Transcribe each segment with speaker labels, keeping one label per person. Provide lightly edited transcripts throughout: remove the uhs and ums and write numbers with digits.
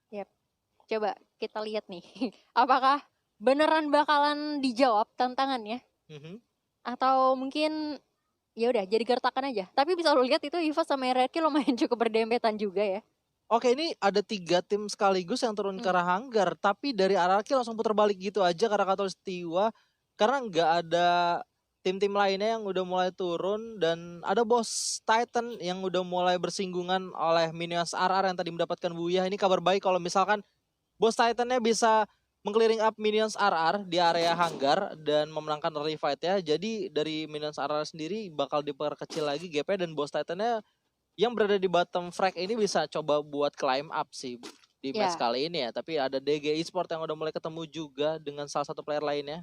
Speaker 1: Yap. Coba kita lihat nih. Apakah beneran bakalan dijawab tantangannya
Speaker 2: Mhm.
Speaker 1: atau mungkin ya udah jadi gertakan aja. Tapi bisa lo lihat itu EVOS sama RRQ lumayan cukup berdempetan juga ya.
Speaker 2: Oke, ini ada 3 tim sekaligus yang turun ke
Speaker 1: Hmm.
Speaker 2: arah hanggar, tapi dari RRQ langsung putar balik gitu aja karena Khatulistiwa, karena nggak ada tim-tim lainnya yang udah mulai turun, dan ada bos Titan yang udah mulai bersinggungan oleh Minions RR yang tadi mendapatkan Buyah. Ini kabar baik kalau misalkan bos Titannya bisa meng-clearing up Minions RR di area hanggar dan memenangkan early fight ya. Jadi dari Minions RR sendiri bakal diperkecil lagi gapnya, dan bos Titannya yang berada di bottom frag ini bisa coba buat climb up sih di match
Speaker 1: Ya,
Speaker 2: kali ini ya. Tapi ada DG Esport yang udah mulai ketemu juga dengan salah satu player lainnya.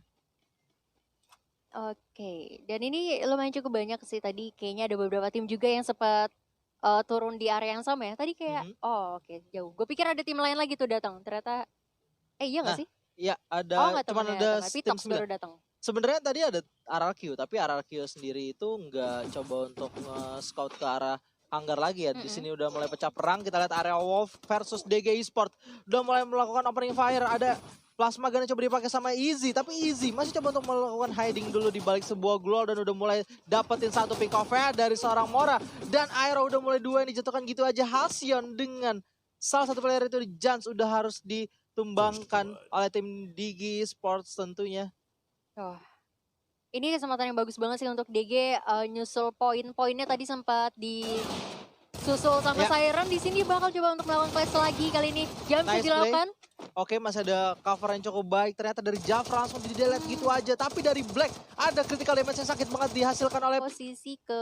Speaker 1: oke. Dan ini lumayan cukup banyak sih tadi. Kayaknya ada beberapa tim juga yang sempat turun di area yang sama ya. Tadi kayak,
Speaker 2: Mhm.
Speaker 1: oh oke jauh. Gue pikir ada tim lain lagi tuh datang. Ternyata, iya nggak
Speaker 2: Nah,
Speaker 1: sih?
Speaker 2: ya
Speaker 1: Oh
Speaker 2: ada,
Speaker 1: nggak
Speaker 2: cuman
Speaker 1: temannya
Speaker 2: ada
Speaker 1: teman.
Speaker 2: tim
Speaker 1: Pitox
Speaker 2: 9.
Speaker 1: baru datang.
Speaker 2: Sebenarnya tadi ada RRQ, tapi RRQ sendiri itu nggak coba untuk scout ke arah hanggar lagi ya. Di
Speaker 1: Mm-mm.
Speaker 2: sini udah mulai pecah perang. Kita lihat area Wolf versus DG Esport. Udah mulai melakukan opening fire. Ada plasma gun yang coba dipakai sama Easy, tapi Easy masih coba untuk melakukan hiding dulu di balik sebuah glow, dan udah mulai dapetin satu pick off-nya dari seorang Mora, dan Aero udah mulai 2 yang dijatuhkan gitu aja. Halcyon dengan salah satu player itu Jans udah harus ditumbangkan oleh tim Digi Sports tentunya.
Speaker 1: Oh, ini kesempatan yang bagus banget sih untuk DG nyusul poin-poinnya tadi sempat disusul sama
Speaker 2: Ya,
Speaker 1: Siren. Di sini bakal coba untuk melakukan clash lagi kali ini. Jam bisa
Speaker 2: nice play.
Speaker 1: dilakukan.
Speaker 2: Oke, masih ada cover yang cukup baik. Ternyata dari Jafra langsung di delete gitu aja. Tapi dari Black ada critical damage yang sakit banget dihasilkan oleh,
Speaker 1: Posisi ke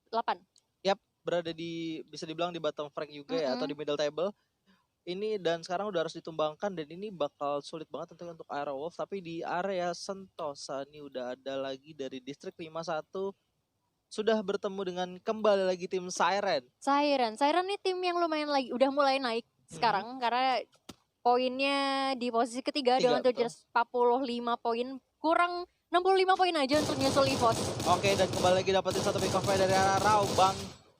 Speaker 1: 8.
Speaker 2: yap, berada di, bisa dibilang di bottom frag juga ya, atau di middle table. Ini dan sekarang udah harus ditumbangkan, dan ini bakal sulit banget tentunya untuk area Wolf. Tapi di area Sentosa ini udah ada lagi dari distrik 51 sudah bertemu dengan kembali lagi tim Siren.
Speaker 1: Siren nih tim yang lumayan lagi udah mulai naik
Speaker 2: Mhm.
Speaker 1: sekarang karena poinnya di posisi ketiga dengan
Speaker 2: 3 betul.
Speaker 1: 745 poin, kurang 65 poin aja untuk nyusul EVOS.
Speaker 2: Oke, dan kembali lagi dapetin satu pick off dari arah Rao. Bang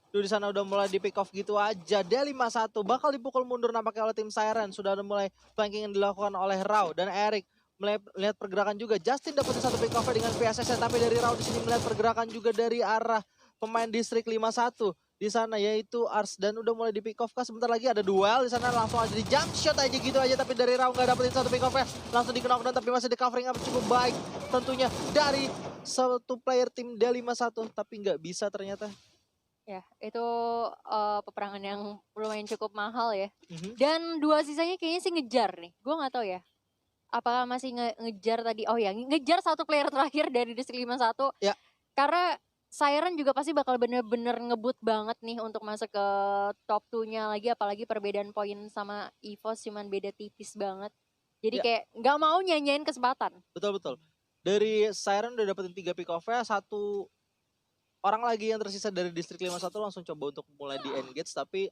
Speaker 2: Duh di sana udah mulai di pick off gitu aja. Dia 5-1 bakal dipukul mundur nampaknya oleh tim Siren. Sudah ada mulai flanking yang dilakukan oleh Rao dan Erik. Melihat pergerakan juga, Justin dapetin satu pick off dengan PSS, tapi dari Rao di sini melihat pergerakan juga dari arah pemain distrik 51 di sana, yaitu Ars, dan udah mulai di pick off kah. Sebentar lagi ada duel di sana, langsung aja di jump shot aja gitu aja, tapi dari Rao nggak dapetin satu pick off ya, langsung di knockdown, tapi masih di covering up cukup baik tentunya dari satu player tim D51, tapi nggak bisa ternyata.
Speaker 1: Ya, itu peperangan yang lumayan cukup mahal ya.
Speaker 2: Mhm.
Speaker 1: Dan dua sisanya kayaknya sih ngejar nih. Gue nggak tahu ya. Apakah masih ngejar tadi? Oh ya, ngejar satu player terakhir dari distrik 51.
Speaker 2: Ya,
Speaker 1: Karena Siren juga pasti bakal bener-bener ngebut banget nih untuk masuk ke top 2-nya lagi. Apalagi perbedaan poin sama EVOS cuman beda tipis banget. Jadi
Speaker 2: ya,
Speaker 1: kayak nggak mau nyanyain kesempatan.
Speaker 2: betul-betul. Dari Siren udah dapetin 3 pick off-nya, satu orang lagi yang tersisa dari distrik 51 langsung coba untuk mulai di engage, tapi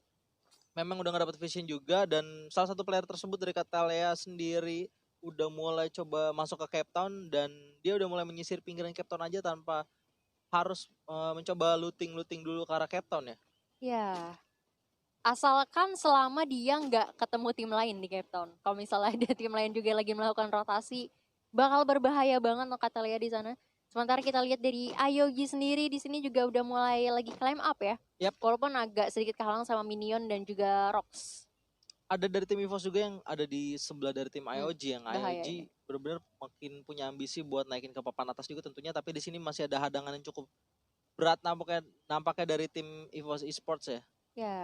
Speaker 2: memang udah gak dapet vision juga, dan salah satu player tersebut dari Catalea sendiri udah mulai coba masuk ke Cape Town, dan dia udah mulai menyisir pinggiran Cape Town aja tanpa harus mencoba looting dulu ke arah Cape Town ya.
Speaker 1: Ya, asalkan selama dia nggak ketemu tim lain di Cape Town. Kalau misalnya ada tim lain juga lagi melakukan rotasi, bakal berbahaya banget untuk Catalea di sana. Sementara kita lihat dari Ayogi sendiri di sini juga udah mulai lagi climb up ya.
Speaker 2: Yap,
Speaker 1: Walaupun agak sedikit kehalang sama Minion dan juga Rox.
Speaker 2: ada dari tim EVOS juga yang ada di sebelah dari tim IOG, yang
Speaker 1: Bahaya
Speaker 2: IOG
Speaker 1: ini.
Speaker 2: benar-benar makin punya ambisi buat naikin ke papan atas juga tentunya, tapi di sini masih ada hadangan yang cukup berat nampaknya dari tim EVOS Esports ya.
Speaker 1: Ya,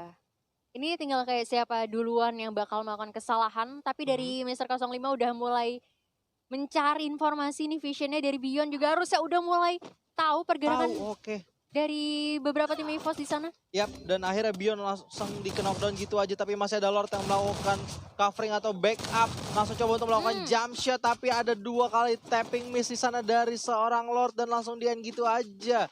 Speaker 1: ini tinggal kayak siapa duluan yang bakal melakukan kesalahan. Tapi
Speaker 2: Mhm.
Speaker 1: dari Mister 05 udah mulai mencari informasi nih, visionnya dari Beyond juga harusnya udah mulai tahu pergerakan
Speaker 2: Tahu, oke.
Speaker 1: dari beberapa tim EVOS di sana.
Speaker 2: Yap, dan akhirnya Bion langsung di knockdown gitu aja, tapi masih ada Lord yang melakukan covering atau backup. Langsung coba untuk melakukan jump shot, tapi ada 2 kali tapping miss di sana dari seorang Lord, dan langsung di end gitu aja.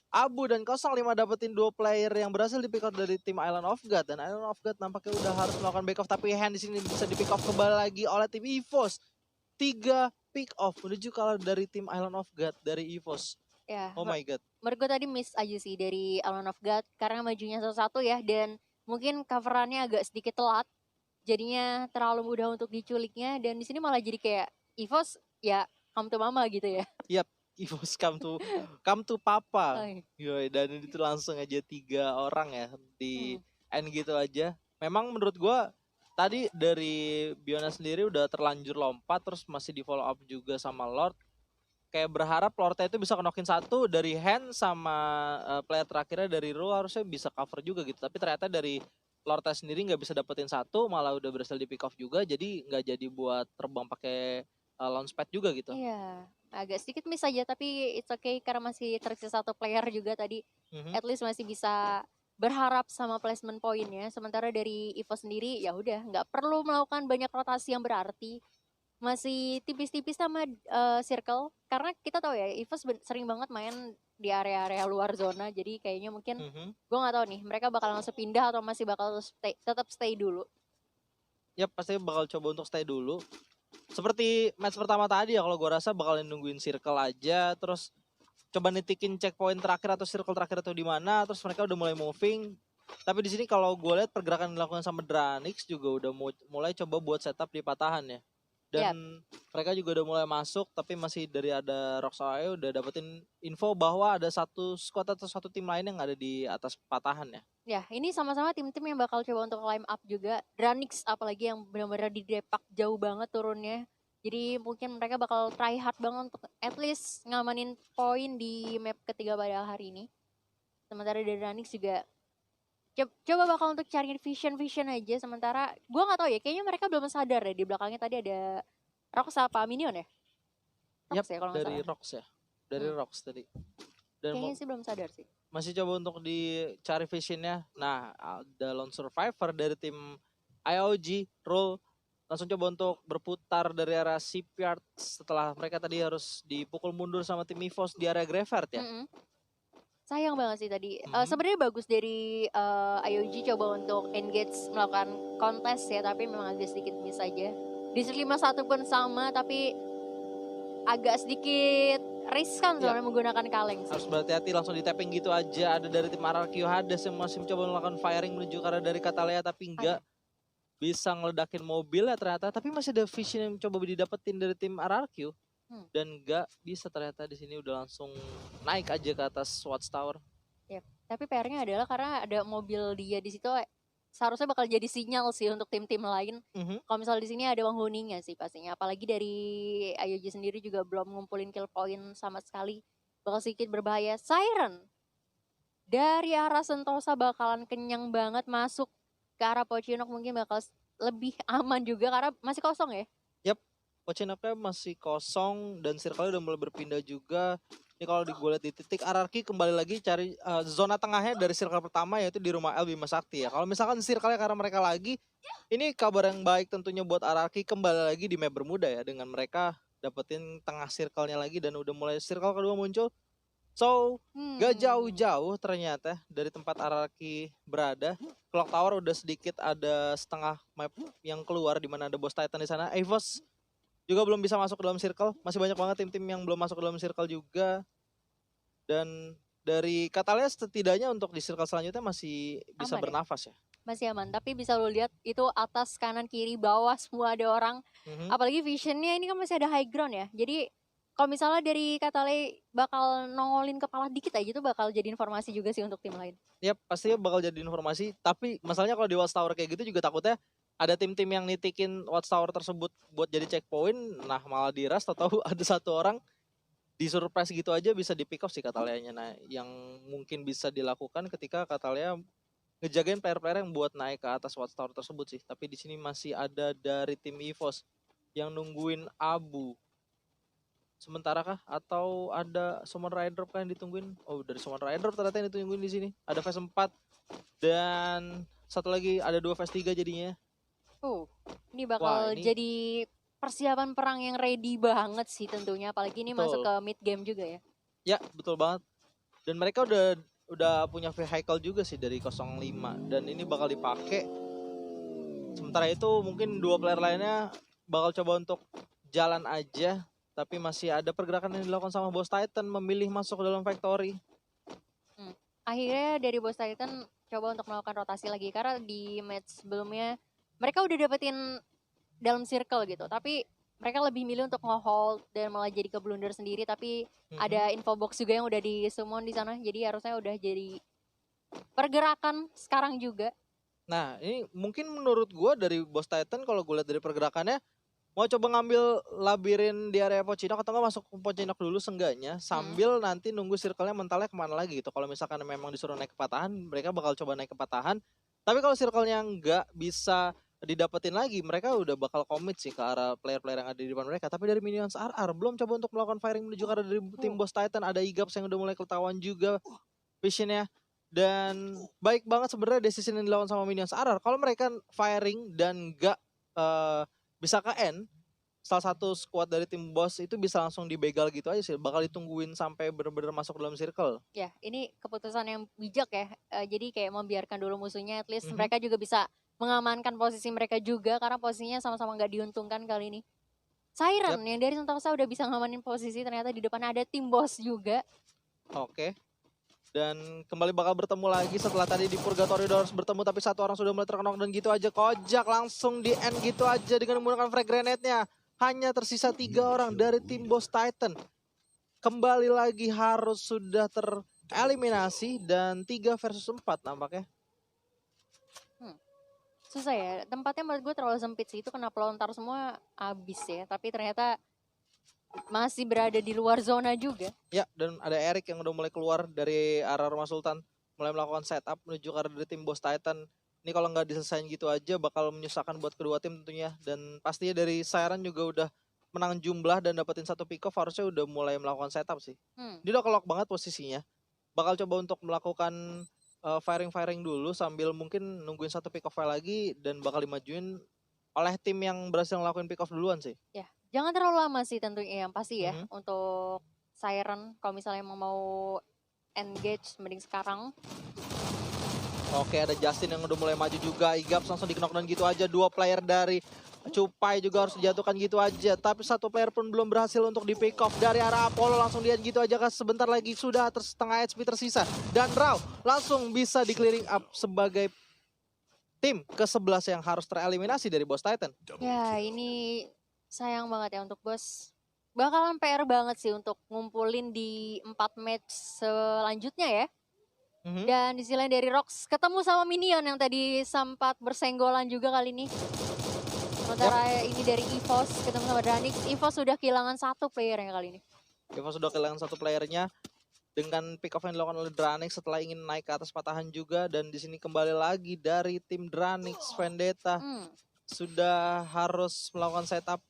Speaker 2: Abu dan 05 dapetin 2 player yang berhasil di pick off dari tim Island of God, dan Island of God nampaknya udah harus melakukan back off, tapi hand di sini bisa di pick off kembali lagi oleh tim EVOS. 3 pick off menuju kalah dari tim Island of God dari EVOS.
Speaker 1: Ya,
Speaker 2: Oh my god.
Speaker 1: menurut gue tadi miss aja sih dari Alone of God karena majunya satu-satu ya, dan mungkin coverannya agak sedikit telat. jadinya terlalu mudah untuk diculiknya, dan di sini malah jadi kayak EVOS ya come to mama gitu ya.
Speaker 2: EVOS come to papa.
Speaker 1: Ay.
Speaker 2: Yoi, dan itu langsung aja 3 orang ya di
Speaker 1: Hmm.
Speaker 2: end gitu aja. Memang menurut gua tadi dari Biona sendiri udah terlanjur lompat, terus masih di follow up juga sama Lord. Kayak berharap Lordnya itu bisa kenokin satu dari Hand sama player terakhirnya dari Ru harusnya bisa cover juga gitu. Tapi ternyata dari Lordnya sendiri nggak bisa dapetin satu, malah udah berhasil di pick off juga, jadi nggak jadi buat terbang pakai launchpad juga gitu.
Speaker 1: Iya, agak sedikit miss aja, tapi it's okay karena masih tersisa satu player juga tadi.
Speaker 2: Mhm.
Speaker 1: At least masih bisa berharap sama placement poinnya. Sementara dari Evo sendiri ya udah nggak perlu melakukan banyak rotasi yang berarti. Masih tipis-tipis sama circle, karena kita tahu ya Evo sering banget main di area-area luar zona. Jadi kayaknya mungkin gue nggak tahu nih mereka bakal langsung pindah atau masih bakal tetap stay dulu.
Speaker 2: Ya pasti bakal coba untuk stay dulu. Seperti match pertama tadi ya, kalau gue rasa bakal nungguin circle aja, terus coba nitikin checkpoint terakhir atau circle terakhir atau di mana, terus mereka udah mulai moving. Tapi di sini kalau gue lihat pergerakan dilakukan sama Dranix juga udah mulai coba buat setup di patahan ya. Dan mereka juga udah mulai masuk, tapi masih dari ada Roxae udah dapetin info bahwa ada satu squad atau satu tim lain yang ada di atas patahan ya.
Speaker 1: Ya, ini sama-sama tim-tim yang bakal coba untuk climb up juga. Dranix apalagi yang benar-benar di depak jauh banget turunnya. Jadi mungkin mereka bakal try hard banget untuk at least ngamanin poin di map ketiga pada hari ini. Sementara dari Dranix juga coba bakal untuk cari vision aja. Sementara gue nggak tahu ya, kayaknya mereka belum sadar ya di belakangnya tadi ada Rox apa Minion ya? Rox ya kalau nggak
Speaker 2: Dari
Speaker 1: salah.
Speaker 2: Rox ya. Dari Rox tadi. Dan
Speaker 1: Kayaknya sih belum sadar sih.
Speaker 2: masih coba untuk dicari visionnya. Nah, ada lone survivor dari tim IOG Roll langsung coba untuk berputar dari arah shipyard setelah mereka tadi harus dipukul mundur sama tim EVOS di area graveyard ya.
Speaker 1: Sayang banget sih tadi. Sebenarnya bagus dari IOG coba untuk engage melakukan kontes ya, tapi memang agak sedikit miss aja. Di 5-1 pun sama, tapi agak sedikit riskan soalnya menggunakan kaleng sih.
Speaker 2: Harus berhati-hati, langsung di tapping gitu aja. Ada dari tim RRQ Hades yang masih mencoba melakukan firing menuju ke arah dari Catalea, tapi enggak bisa ngeledakin mobil ya ternyata. Tapi masih ada vision yang coba didapetin dari tim RRQ. Dan enggak bisa ternyata. Di sini udah langsung naik aja ke atas Watchtower.
Speaker 1: Yep. Tapi PR-nya adalah karena ada mobil dia di situ, seharusnya bakal jadi sinyal sih untuk tim-tim lain. Kalau misalnya di sini ada penghuninya sih pastinya. Apalagi dari IOG sendiri juga belum ngumpulin kill point sama sekali. Bakal sedikit berbahaya. Siren dari arah Sentosa bakalan kenyang banget, masuk ke arah Pochinok mungkin bakal lebih aman juga karena masih kosong ya.
Speaker 2: Yap, Pochinoknya masih kosong dan circle udah mulai berpindah juga. Ini kalau gue lihat di titik RRQ kembali lagi cari zona tengahnya dari circle pertama, yaitu di rumah El Bima Sakti ya. Kalau misalkan circle-nya karena mereka lagi, ini kabar yang baik tentunya buat RRQ kembali lagi di map Bermuda ya, dengan mereka dapetin tengah circle-nya lagi dan udah mulai circle kedua muncul. So, gak jauh-jauh ternyata dari tempat RRQ berada. Clock Tower udah sedikit ada setengah map yang keluar di mana ada Boss Titan di sana. EVOS juga belum bisa masuk ke dalam circle. Masih banyak banget tim-tim yang belum masuk ke dalam circle juga. Dan dari Catalea setidaknya untuk di circle selanjutnya masih bisa
Speaker 1: aman
Speaker 2: bernafas ya.
Speaker 1: Masih aman, tapi bisa lo lihat itu atas, kanan, kiri, bawah semua ada orang. Apalagi visionnya ini kan masih ada high ground ya. Jadi kalau misalnya dari Catalea bakal nongolin kepala dikit aja tuh bakal jadi informasi juga sih untuk tim lain.
Speaker 2: Ya pastinya bakal jadi informasi. Tapi masalahnya kalau di Watchtower kayak gitu juga takutnya ada tim-tim yang nitikin Watchtower tersebut buat jadi checkpoint, nah malah diras atau ada satu orang di surprise gitu aja bisa di pick off sih Catalea-nya. Nah, yang mungkin bisa dilakukan ketika Catalea ngejagain player-player yang buat naik ke atas Watchtower tersebut sih. Tapi di sini masih ada dari tim EVOS yang nungguin Abu. Sementara kah atau ada Summon Rider kah yang ditungguin? Oh, dari Summon Rider ternyata yang ditungguin di sini. Ada phase 4 dan satu lagi ada 2 phase 3 jadinya.
Speaker 1: Ini bakal jadi persiapan perang yang ready banget sih tentunya, apalagi ini masuk ke mid game juga ya.
Speaker 2: Ya, betul banget. Dan mereka udah punya vehicle juga sih dari 05 dan ini bakal dipakai. Sementara itu mungkin dua player lainnya bakal coba untuk jalan aja, tapi masih ada pergerakan yang dilakukan sama Boss Titan memilih masuk ke dalam factory.
Speaker 1: Akhirnya dari Boss Titan coba untuk melakukan rotasi lagi karena di match sebelumnya mereka udah dapetin dalam circle gitu, tapi mereka lebih milih untuk nge-hold dan malah jadi ke blunder sendiri. Tapi ada info box juga yang udah di summon di sana, jadi harusnya udah jadi pergerakan sekarang juga.
Speaker 2: Nah, ini mungkin menurut gue dari Boss Titan kalau gue lihat dari pergerakannya mau coba ngambil labirin di area Pochinok atau nggak masuk ke Pochinok dulu seenggaknya sambil nanti nunggu circle-nya mentalnya kemana lagi gitu. Kalau misalkan memang disuruh naik ke patahan, mereka bakal coba naik ke patahan. Tapi kalau circle-nya nggak bisa didapetin lagi, mereka udah bakal commit sih ke arah player-player yang ada di depan mereka. Tapi dari Minions RR belum coba untuk melakukan firing menuju ke arah dari tim Boss Titan. Ada Igaps yang udah mulai ketahuan juga visionnya. Dan baik banget sebenarnya decision yang dilakukan sama Minions RR. Kalau mereka firing dan nggak bisa ke end, salah satu squad dari tim boss itu bisa langsung dibegal gitu aja sih. Bakal ditungguin sampai benar-benar masuk dalam circle.
Speaker 1: Ya, ini keputusan yang bijak ya. Jadi kayak membiarkan dulu musuhnya, at least mereka juga bisa mengamankan posisi mereka juga karena posisinya sama-sama nggak diuntungkan kali ini. Siren yang dari Sentosa udah bisa ngamanin posisi, ternyata di depan ada tim boss juga.
Speaker 2: Oke. Dan kembali bakal bertemu lagi setelah tadi di Purgatory harus bertemu, tapi satu orang sudah mulai terkenok dan gitu aja. Kojak langsung di end gitu aja dengan menggunakan frag grenade-nya. Hanya tersisa 3 orang dari tim Boss Titan. Kembali lagi harus sudah tereliminasi dan 3 versus 4 nampaknya.
Speaker 1: Susah ya, tempatnya menurut gue terlalu sempit sih. Itu kenapa lontar semua abis ya. Tapi ternyata masih berada di luar zona juga.
Speaker 2: Ya, dan ada Eric yang udah mulai keluar dari arah Rumah Sultan, mulai melakukan setup menuju ke arah dari tim Boss Titan. Ini kalau nggak diselesain gitu aja bakal menyusahkan buat kedua tim tentunya. Dan pastinya dari Siren juga udah menang jumlah dan dapetin 1 pick off, harusnya udah mulai melakukan setup sih. Dia udah kelok banget posisinya. Bakal coba untuk melakukan firing dulu sambil mungkin nungguin 1 pick off lagi dan bakal dimajuin oleh tim yang berhasil ngelakuin pick off duluan sih.
Speaker 1: Ya, jangan terlalu lama sih tentunya yang pasti ya untuk Siren. Kalau misalnya mau engage mending sekarang.
Speaker 2: Oke, ada Justin yang udah mulai maju juga. Igaps langsung di-knockdown gitu aja. 2 player dari Cupai juga harus dijatuhkan gitu aja. Tapi 1 player pun belum berhasil untuk di pick off dari arah Apollo. Langsung dia gitu aja kan. Sebentar lagi sudah setengah HP tersisa. Dan Raw langsung bisa di clearing up sebagai tim ke-11 yang harus tereliminasi dari Boss Titan.
Speaker 1: Ya, ini sayang banget ya untuk Boss. Bakalan PR banget sih untuk ngumpulin di 4 match selanjutnya ya. Dan di sisi lain dari Rox ketemu sama Minion yang tadi sempat bersenggolan juga kali ini. Sementara ini dari EVOS ketemu sama Dranix. EVOS sudah kehilangan 1 player yang kali ini.
Speaker 2: EVOS sudah kehilangan 1 playernya dengan pick off yang dilakukan oleh Dranix setelah ingin naik ke atas patahan juga. Dan di sini kembali lagi dari tim Dranix Vendetta sudah harus melakukan setup.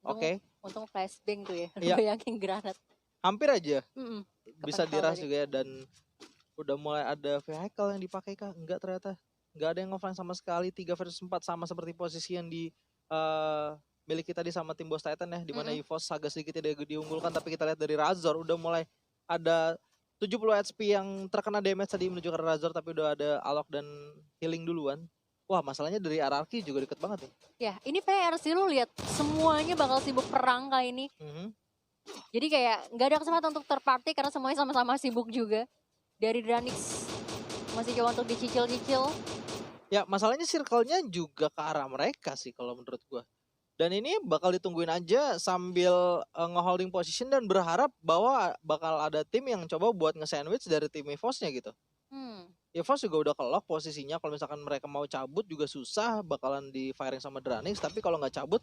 Speaker 2: Oke.
Speaker 1: Untung flashbang tuh ya.
Speaker 2: Iya.
Speaker 1: Bayangin granat.
Speaker 2: Hampir aja bisa
Speaker 1: Kepental
Speaker 2: diras juga ya. Dan udah mulai ada vehicle yang dipakai kah? Enggak, ternyata nggak ada yang offline sama sekali. 3 versus 4 sama seperti posisi yang di miliki tadi sama tim Boss Titan ya, dimana EVOS agak sedikit tidak diunggulkan. Tapi kita lihat dari Razor udah mulai ada 70 HP yang terkena damage tadi menuju ke Razor, tapi udah ada Alok dan healing duluan. Wah, masalahnya dari RRQ juga deket banget ya.
Speaker 1: Ya, ini PR sih, lu lihat semuanya bakal sibuk perang kali ini. Jadi kayak nggak ada kesempatan untuk terparty karena semuanya sama-sama sibuk juga. Dari Dranix masih coba untuk dicicil-cicil.
Speaker 2: Ya, masalahnya circle-nya juga ke arah mereka sih kalau menurut gua. Dan ini bakal ditungguin aja sambil nge-holding position dan berharap bahwa bakal ada tim yang coba buat nge-sandwich dari tim EVOS-nya gitu. EVOS juga udah kelok posisinya, kalau misalkan mereka mau cabut juga susah, bakalan di firing sama Dranix. Tapi kalau nggak cabut,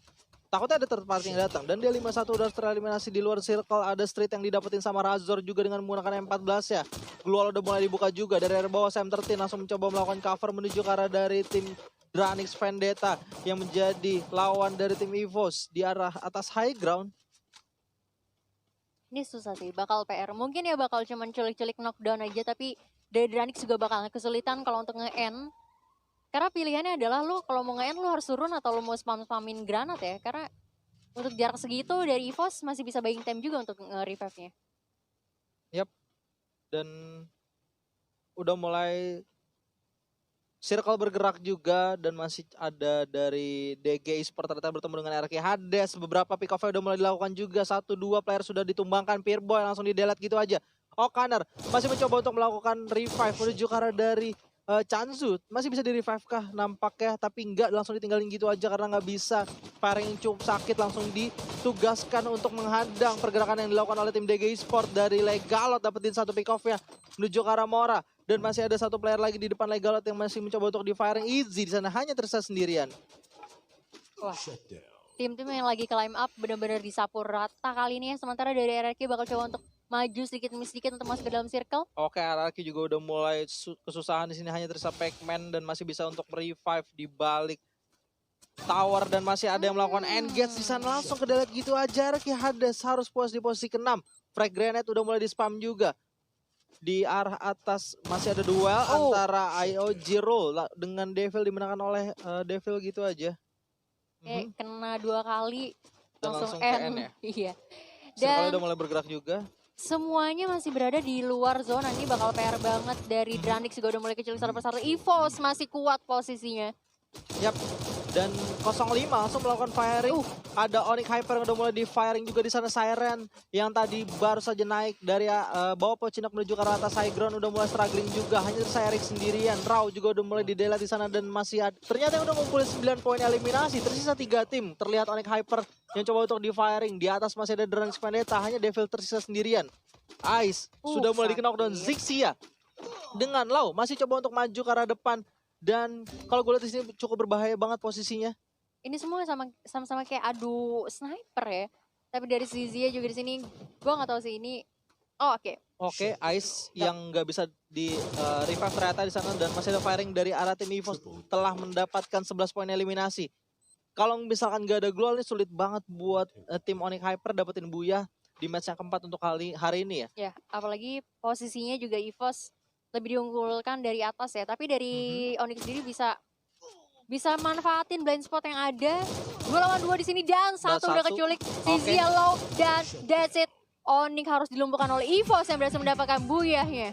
Speaker 2: takutnya ada third party yang datang. Dan dia 5-1 udah tereliminasi di luar circle. Ada Street yang didapetin sama Razor juga dengan menggunakan M14 ya. Glual udah mulai dibuka juga dari area bawah. Sam 13 langsung mencoba melakukan cover menuju ke arah dari tim Dranix Vendetta yang menjadi lawan dari tim EVOS di arah atas high ground.
Speaker 1: Ini susah sih, bakal PR. Mungkin ya bakal cuman culik-culik knockdown aja, tapi dari Dranix juga bakal kesulitan kalau untuk nge-end. Karena pilihannya adalah lu kalau mau nge-end lu harus turun atau lu mau spam-spamin granat ya. Karena untuk jarak segitu dari EVOS masih bisa buying time juga untuk nge-revive-nya.
Speaker 2: Yap. Dan udah mulai circle bergerak juga dan masih ada dari DG Esports ternyata bertemu dengan RK Hades. Beberapa pick off udah mulai dilakukan juga. 1-2 player sudah ditumbangkan. Peerboy langsung di-delete gitu aja. Okaner masih mencoba untuk melakukan revive menuju ke arah dari Chanzu masih bisa di revive kah nampaknya, tapi enggak, langsung ditinggalin gitu aja karena nggak bisa. Firing yang cukup sakit langsung ditugaskan untuk menghadang pergerakan yang dilakukan oleh tim DG Esport. Dari Legalot dapetin satu pick off-nya menuju ke arah Mora, dan masih ada satu player lagi di depan Legalot yang masih mencoba untuk di firing. Easy di sana hanya tersisa sendirian.
Speaker 1: Wah, tim-tim yang lagi climb up benar-benar disapu rata kali ini ya. Sementara dari RRQ bakal coba untuk maju sedikit demi sedikit untuk masuk ke dalam circle.
Speaker 2: Oke, RRQ juga udah mulai kesusahan di sini, hanya tersisa Pac-Man dan masih bisa untuk revive di balik tower, dan masih ada yang melakukan engage di sana, langsung ke delete gitu aja. RRQ Hades harus puas di posisi ke-6. Frag grenade udah mulai di spam juga. Di arah atas masih ada duel antara IOG Roll dengan Devil, dimenangkan oleh Devil gitu aja.
Speaker 1: Kena 2 kali
Speaker 2: Dan
Speaker 1: langsung
Speaker 2: ke N ya.
Speaker 1: Iya.
Speaker 2: Dan
Speaker 1: Dan
Speaker 2: udah mulai bergerak juga.
Speaker 1: semuanya masih berada di luar zona. Ini bakal PR banget dari Dranix juga udah mulai kecil satu persatu. EVOS masih kuat posisinya.
Speaker 2: Yap. Dan 05 langsung melakukan firing. Ada Onyx Hyper yang udah mulai di firing juga di sana. Siren yang tadi baru saja naik dari bawah Pocinak menuju ke arah atas high ground udah mulai struggling juga. Hanya tersisa Eric sendirian. Rao juga udah mulai di delete di sana, dan masih ada, ternyata yang udah ngumpulin 9 poin eliminasi. Tersisa 3 tim. Terlihat Onyx Hyper yang coba untuk di firing. Di atas masih ada Dranix Vendetta. Hanya Devil tersisa sendirian. Ice sudah mulai di knockdown. Zixia dengan Lau masih coba untuk maju ke arah depan. Dan kalau gue lihat di sini cukup berbahaya banget posisinya.
Speaker 1: Ini semua sama-sama kayak adu sniper ya. Tapi dari Zizia juga di sini, gue nggak tahu sih ini. Oke,
Speaker 2: Ice yang nggak bisa di revive ternyata di sana, dan masih ada firing dari arah tim EVOS telah mendapatkan 11 poin eliminasi. Kalau misalkan nggak ada Glow, ini sulit banget buat tim Onyx Hyper dapetin Booyah di match yang keempat untuk hari ini ya.
Speaker 1: Ya, apalagi posisinya juga EVOS lebih diunggulkan dari atas ya. Tapi dari Onyx sendiri bisa manfaatin blind spot yang ada. 2 lawan 2 di sini dan satu udah keculik. Zizia low dan that's it. Onyx harus dilumpuhkan oleh EVOS yang berhasil mendapatkan Booyahnya.